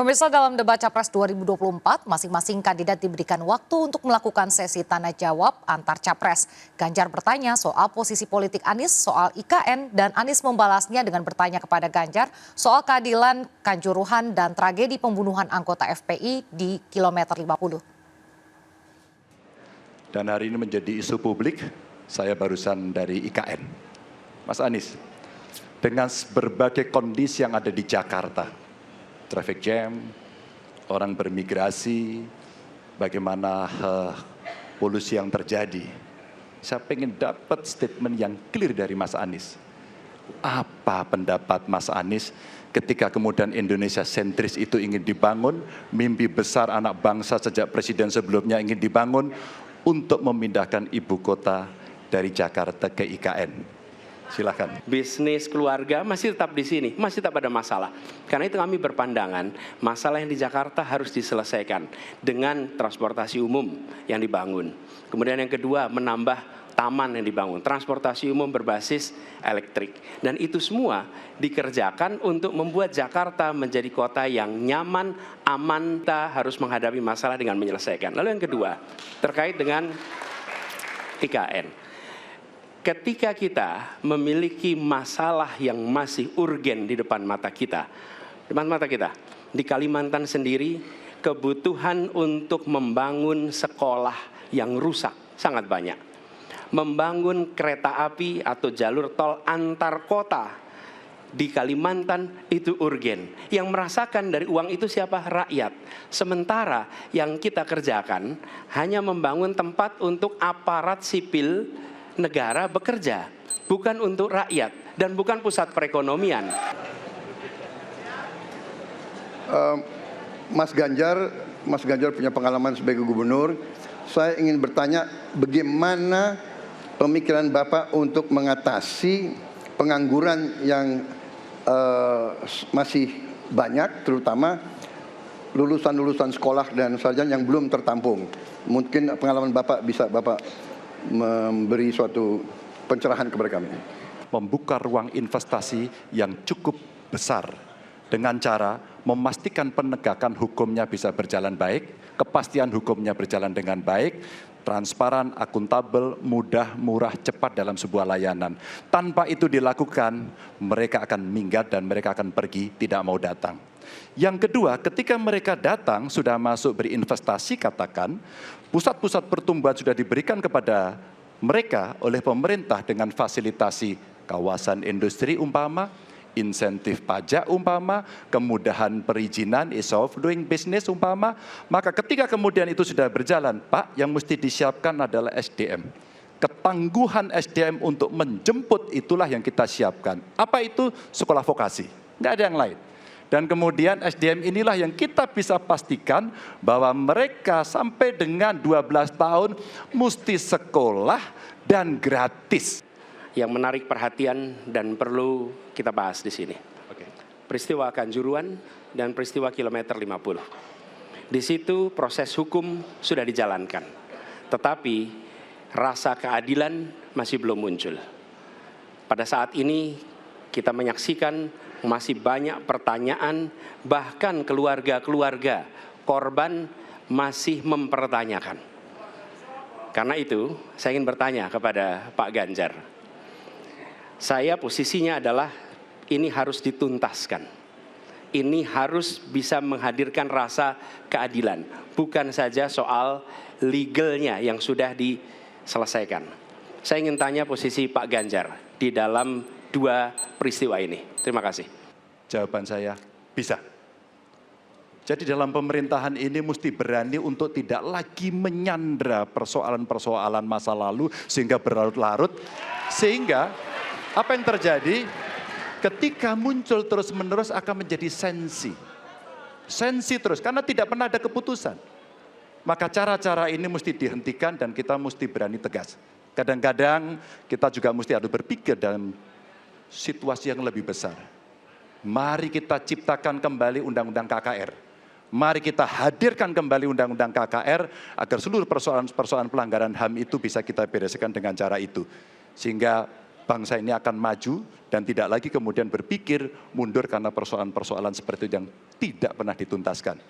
Pemirsa, dalam debat Capres 2024, masing-masing kandidat diberikan waktu untuk melakukan sesi tanya jawab antar Capres. Ganjar bertanya soal posisi politik Anies, soal IKN, dan Anies membalasnya dengan bertanya kepada Ganjar soal keadilan, Kanjuruhan, dan tragedi pembunuhan anggota FPI di kilometer 50. Dan hari ini menjadi isu publik, saya barusan dari IKN. Mas Anies, dengan berbagai kondisi yang ada di Jakarta, traffic jam, orang bermigrasi, bagaimana polusi yang terjadi. Saya ingin dapat statement yang clear dari Mas Anies. Apa pendapat Mas Anies ketika kemudian Indonesia sentris itu ingin dibangun, mimpi besar anak bangsa sejak presiden sebelumnya ingin dibangun untuk memindahkan ibu kota dari Jakarta ke IKN. Silakan. Bisnis keluarga masih tetap di sini, masih tetap ada masalah. Karena itu kami berpandangan masalah yang di Jakarta harus diselesaikan dengan transportasi umum yang dibangun. Kemudian yang kedua, menambah taman yang dibangun, transportasi umum berbasis elektrik. Dan itu semua dikerjakan untuk membuat Jakarta menjadi kota yang nyaman, aman. Kita harus menghadapi masalah dengan menyelesaikan. Lalu yang kedua, terkait dengan IKN. Ketika kita memiliki masalah yang masih urgen di depan mata kita, di Kalimantan sendiri, kebutuhan untuk membangun sekolah yang rusak sangat banyak. Membangun kereta api atau jalur tol antar kota di Kalimantan itu urgen. Yang merasakan dari uang itu siapa? Rakyat. Sementara yang kita kerjakan hanya membangun tempat untuk aparat sipil negara bekerja, bukan untuk rakyat dan bukan pusat perekonomian. Mas Ganjar punya pengalaman sebagai gubernur. Saya ingin bertanya, bagaimana pemikiran Bapak untuk mengatasi pengangguran yang masih banyak, terutama lulusan sekolah dan sarjana yang belum tertampung. Mungkin pengalaman Bapak bisa Bapak memberi suatu pencerahan kepada kami. Membuka ruang investasi yang cukup besar dengan cara memastikan penegakan hukumnya bisa berjalan baik, kepastian hukumnya berjalan dengan baik, transparan, akuntabel, mudah, murah, cepat dalam sebuah layanan. Tanpa itu dilakukan, mereka akan minggat dan mereka akan pergi, tidak mau datang. Yang kedua, ketika mereka datang, sudah masuk berinvestasi, katakan, pusat-pusat pertumbuhan sudah diberikan kepada mereka oleh pemerintah dengan fasilitasi kawasan industri umpama, insentif pajak umpama, kemudahan perizinan, ease of doing business umpama, maka ketika kemudian itu sudah berjalan, Pak, yang mesti disiapkan adalah SDM. Ketangguhan SDM untuk menjemput itulah yang kita siapkan. Apa itu? Sekolah vokasi, nggak ada yang lain. Dan kemudian SDM inilah yang kita bisa pastikan bahwa mereka sampai dengan 12 tahun mesti sekolah dan gratis. Yang menarik perhatian dan perlu kita bahas di sini. Peristiwa Kanjuruhan dan peristiwa kilometer 50. Di situ proses hukum sudah dijalankan. Tetapi rasa keadilan masih belum muncul. Pada saat ini kita menyaksikan masih banyak pertanyaan, bahkan keluarga-keluarga korban masih mempertanyakan. Karena itu, saya ingin bertanya kepada Pak Ganjar. Saya posisinya adalah ini harus dituntaskan. Ini harus bisa menghadirkan rasa keadilan. Bukan saja soal legalnya yang sudah diselesaikan. Saya ingin tanya posisi Pak Ganjar di dalam dua peristiwa ini. Terima kasih. Jawaban saya, bisa. Jadi dalam pemerintahan ini mesti berani untuk tidak lagi menyandra persoalan-persoalan masa lalu sehingga berlarut-larut. Sehingga apa yang terjadi ketika muncul terus-menerus akan menjadi sensi. Sensi terus, karena tidak pernah ada keputusan. Maka cara-cara ini mesti dihentikan dan kita mesti berani tegas. Kadang-kadang kita juga mesti harus berpikir dalam situasi yang lebih besar. Mari kita ciptakan kembali Undang-Undang KKR. Mari kita hadirkan kembali Undang-Undang KKR agar seluruh persoalan-persoalan pelanggaran HAM itu bisa kita bereskan dengan cara itu. Sehingga bangsa ini akan maju dan tidak lagi kemudian berpikir mundur karena persoalan-persoalan seperti itu yang tidak pernah dituntaskan.